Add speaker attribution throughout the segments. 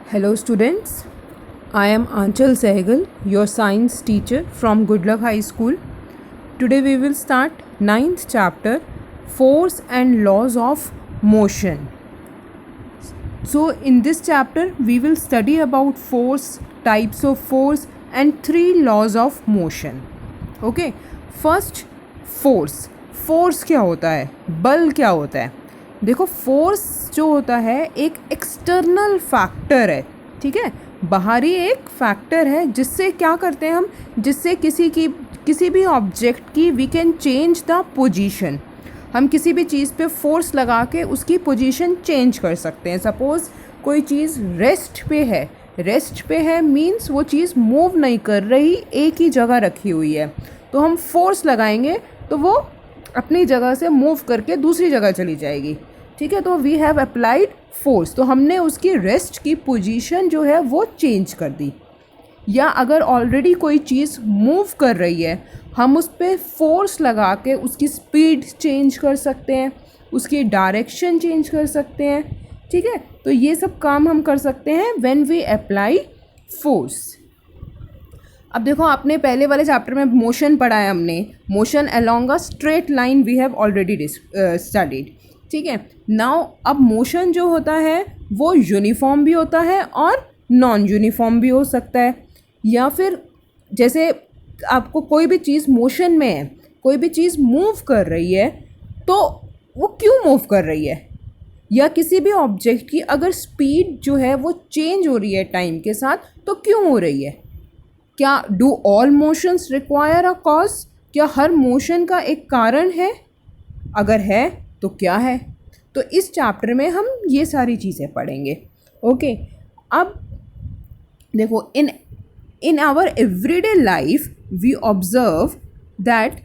Speaker 1: Hello students, I am Aanchal Sehgal, your science teacher from Goodluck High School. Today we will start 9th chapter, Force and Laws of Motion. So in this chapter we will study about force, types of force and 3 laws of motion. Okay, first force. Force क्या होता है, बल क्या होता है? देखो force जो होता है एक एक्सटर्नल फैक्टर है, ठीक है, बाहरी एक फैक्टर है जिससे क्या करते हैं हम, जिससे किसी भी ऑब्जेक्ट की we can change the position. हम किसी भी चीज़ पे फोर्स लगा के उसकी पोजीशन चेंज कर सकते हैं. सपोज़ कोई चीज़ रेस्ट पे है मीन्स वो चीज़ मूव नहीं कर रही, एक ही जगह रखी हुई है, तो हम फोर्स लगाएंगे तो वो अपनी जगह से मूव करके दूसरी जगह चली जाएगी. ठीक है, तो वी हैव अप्लाइड फोर्स, तो हमने उसकी रेस्ट की पोजीशन जो है वो चेंज कर दी. या अगर ऑलरेडी कोई चीज़ मूव कर रही है, हम उस पर फोर्स लगा के उसकी स्पीड चेंज कर सकते हैं, उसकी डायरेक्शन चेंज कर सकते हैं. ठीक है, तो ये सब काम हम कर सकते हैं व्हेन वी अप्लाई फोर्स. अब देखो, आपने पहले वाले चैप्टर में मोशन पढ़ा है, हमने motion along a straight line we have already studied. ठीक है, नाउ अब मोशन जो होता है वो यूनिफॉर्म भी होता है और नॉन यूनिफॉर्म भी हो सकता है. या फिर जैसे आपको कोई भी चीज़ मोशन में है, कोई भी चीज़ मूव कर रही है, तो वो क्यों मूव कर रही है, या किसी भी ऑब्जेक्ट की अगर स्पीड जो है वो चेंज हो रही है टाइम के साथ, तो क्यों हो रही है. क्या do all motions require a cause, क्या हर मोशन का एक कारण है, अगर है तो क्या है. तो इस चैप्टर में हम ये सारी चीज़ें पढ़ेंगे. ओके, अब देखो, in our everyday life we observe that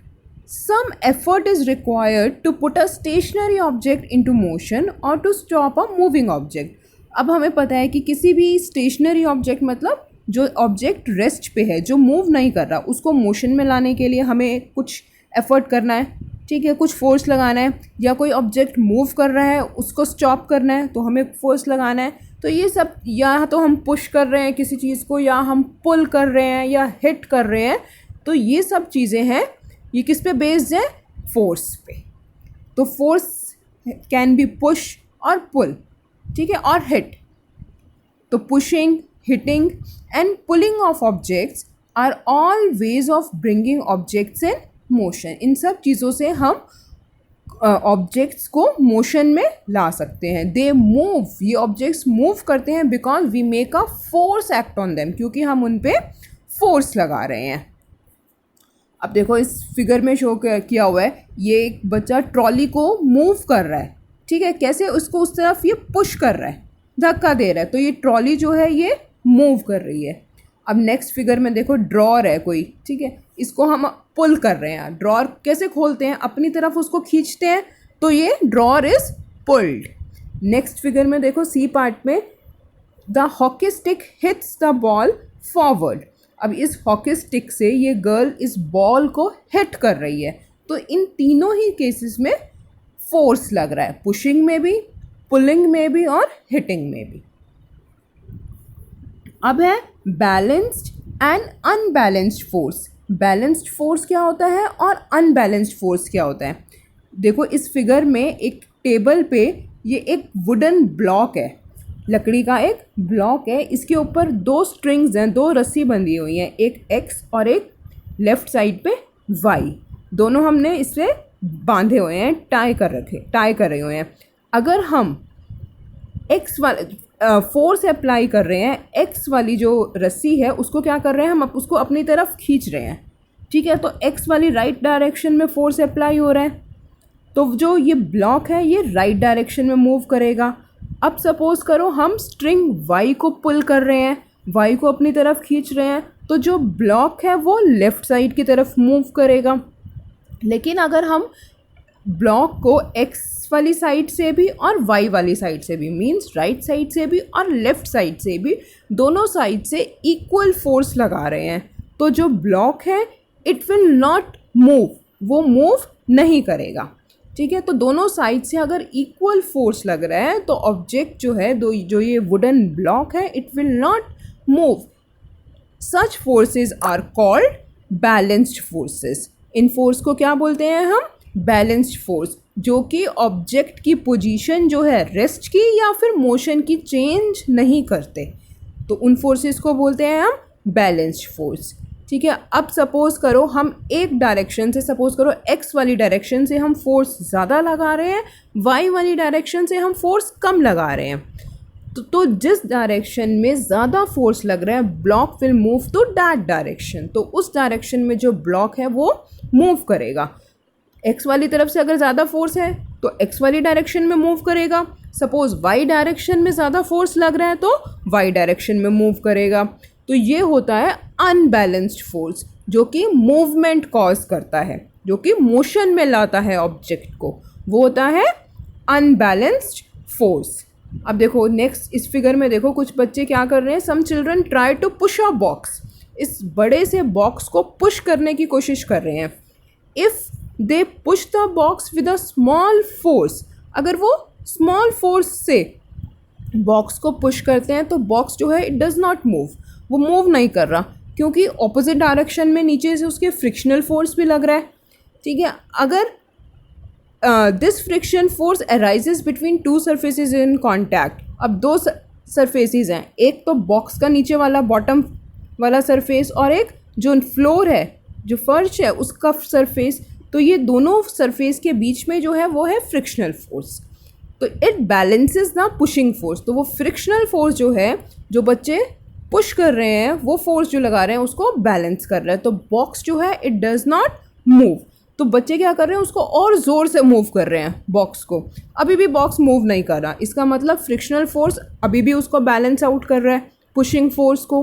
Speaker 1: some effort is required to put a stationary object into motion or to stop a moving object. अब हमें पता है कि किसी भी स्टेशनरी ऑब्जेक्ट, मतलब जो ऑब्जेक्ट रेस्ट पे है, जो मूव नहीं कर रहा, उसको मोशन में लाने के लिए हमें कुछ एफर्ट करना है. ठीक है, कुछ फोर्स लगाना है. या कोई ऑब्जेक्ट मूव कर रहा है, उसको स्टॉप करना है, तो हमें फोर्स लगाना है. तो ये सब, या तो हम पुश कर रहे हैं किसी चीज़ को, या हम पुल कर रहे हैं, या हिट कर रहे हैं, तो ये सब चीज़ें हैं, ये किस पे बेस्ड है, फोर्स पे. तो फोर्स कैन बी पुश और पुल, ठीक है, और हिट. तो pushing, hitting and pulling of objects are all ways of bringing objects in motion. इन सब चीज़ों से हम ऑब्जेक्ट्स को मोशन में ला सकते हैं. दे मूव, ये ऑब्जेक्ट्स मूव करते हैं because we make a force act on them, क्योंकि हम उन पे फोर्स लगा रहे हैं. अब देखो, इस फिगर में शो किया हुआ है, ये एक बच्चा ट्रॉली को मूव कर रहा है. ठीक है, कैसे, उसको उस तरफ ये पुश कर रहा है, धक्का दे रहा है, तो ये ट्रॉली जो है ये मूव कर रही है. अब नेक्स्ट फिगर में देखो, ड्रॉर है कोई, ठीक है, इसको हम पुल कर रहे हैं. ड्रॉर कैसे खोलते हैं, अपनी तरफ उसको खींचते हैं, तो ये drawer is pulled. Next figure में देखो, सी पार्ट में, the hockey stick hits the ball forward. अब इस हॉकी स्टिक से ये गर्ल इस बॉल को हिट कर रही है, तो इन तीनों ही केसेस में फोर्स लग रहा है, पुशिंग में भी, पुलिंग में भी और हिटिंग में भी. अब है balanced and unbalanced force. Balanced force क्या होता है और अनबैलेंस्ड फोर्स क्या होता है. देखो, इस फिगर में एक टेबल पे ये एक वुडन ब्लॉक है, लकड़ी का एक ब्लॉक है, इसके ऊपर 2 स्ट्रिंग्स हैं, 2 रस्सी बंधी हुई हैं, एक एक्स और एक लेफ़्ट साइड पे वाई. दोनों हमने इससे बांधे हुए हैं, टाई कर रहे हुए हैं. अगर हम एक्स वाले फोर्स अप्लाई कर रहे हैं, एक्स वाली जो रस्सी है उसको क्या कर रहे हैं, हम उसको अपनी तरफ खींच रहे हैं. ठीक है, तो एक्स वाली राइट डायरेक्शन में फोर्स अप्लाई हो रहा है, तो जो ये ब्लॉक है ये राइट डायरेक्शन में मूव करेगा. अब सपोज़ करो हम स्ट्रिंग वाई को पुल कर रहे हैं, वाई को अपनी तरफ खींच रहे हैं, तो जो ब्लॉक है वो लेफ़्ट साइड की तरफ मूव करेगा. लेकिन अगर हम ब्लॉक को एक्स वाली साइड से भी और वाई वाली साइड से भी, मींस राइट साइड से भी और लेफ़्ट साइड से भी, दोनों साइड से इक्वल फोर्स लगा रहे हैं, तो जो ब्लॉक है इट विल नॉट मूव, वो मूव नहीं करेगा. ठीक है, तो दोनों साइड से अगर इक्वल फोर्स लग रहा है तो ऑब्जेक्ट जो है, जो ये वुडन ब्लॉक है, it will not move. Such forces are called balanced forces. इन फोर्स को क्या बोलते हैं हम? बैलेंस्ड फोर्स, जो कि ऑब्जेक्ट की पोजीशन जो है रेस्ट की या फिर मोशन की चेंज नहीं करते, तो उन फोर्सेस को बोलते हैं हम बैलेंस्ड फोर्स. ठीक है, अब सपोज करो हम एक डायरेक्शन से, सपोज करो एक्स वाली डायरेक्शन से हम फोर्स ज़्यादा लगा रहे हैं, वाई वाली डायरेक्शन से हम फोर्स कम लगा रहे हैं. तो जिस डायरेक्शन में ज़्यादा फोर्स लग रहा है, block will move to that direction. तो उस डायरेक्शन में जो ब्लॉक है वो मूव करेगा. एक्स वाली तरफ से अगर ज़्यादा फोर्स है तो एक्स वाली डायरेक्शन में मूव करेगा. सपोज वाई डायरेक्शन में ज़्यादा फोर्स लग रहा है तो वाई डायरेक्शन में मूव करेगा. तो ये होता है अनबैलेंस्ड फोर्स, जो कि मूवमेंट कॉज करता है, जो कि मोशन में लाता है ऑब्जेक्ट को, वो होता है अनबैलेंस्ड फोर्स. अब देखो नेक्स्ट इस फिगर में देखो, कुछ बच्चे क्या कर रहे हैं. Some children try to push a box. इस बड़े से बॉक्स को पुश करने की कोशिश कर रहे हैं. If they push the box with a small force, अगर वो स्मॉल फोर्स से बॉक्स को पुश करते हैं तो बॉक्स जो है इट डज़ नॉट मूव, वो मूव नहीं कर रहा, क्योंकि ऑपोजिट डायरेक्शन में नीचे से उसके फ्रिक्शनल फोर्स भी लग रहा है. ठीक है, अगर this friction force arises between two surfaces in contact. अब दो सरफेसेज हैं, एक तो बॉक्स का नीचे वाला बॉटम वाला सरफेस और एक जो फ्लोर है, जो फर्श है उसका सरफेस. तो ये दोनों सरफेस के बीच में जो है वो है फ्रिक्शनल फोर्स. तो it balances the pushing force. तो वो फ्रिक्शनल फोर्स जो है, जो बच्चे पुश कर रहे हैं, वो फोर्स जो लगा रहे हैं उसको बैलेंस कर रहा है. तो बॉक्स जो है इट डज़ नॉट मूव. तो बच्चे क्या कर रहे हैं, उसको और ज़ोर से मूव कर रहे हैं बॉक्स को. अभी भी बॉक्स मूव नहीं कर रहा, इसका मतलब फ्रिक्शनल फोर्स अभी भी उसको बैलेंस आउट कर रहा है, पुशिंग फोर्स को.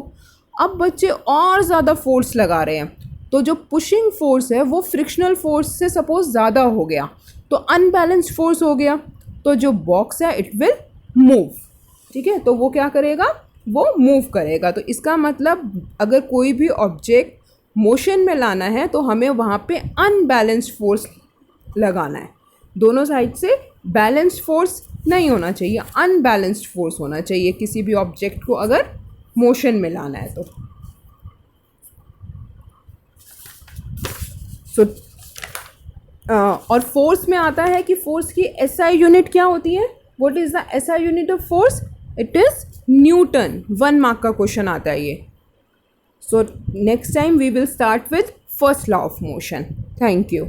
Speaker 1: अब बच्चे और ज़्यादा फोर्स लगा रहे हैं, तो जो पुशिंग फोर्स है वो फ्रिक्शनल फोर्स से सपोज ज़्यादा हो गया, तो अनबैलेंस्ड फोर्स हो गया. तो जो बॉक्स है इट विल मूव. ठीक है, तो वो क्या करेगा, वो मूव करेगा. तो इसका मतलब अगर कोई भी ऑब्जेक्ट मोशन में लाना है तो हमें वहाँ पे अनबैलेंस्ड फोर्स लगाना है. दोनों साइड से बैलेंस्ड फोर्स नहीं होना चाहिए, अनबैलेंस्ड फोर्स होना चाहिए किसी भी ऑब्जेक्ट को अगर मोशन में लाना है तो. और फोर्स में आता है कि फोर्स की एसआई यूनिट क्या होती है. What is the SI unit of force? It is Newton. 1 mark का क्वेश्चन आता है ये. So next time we will start with first law of motion. Thank you.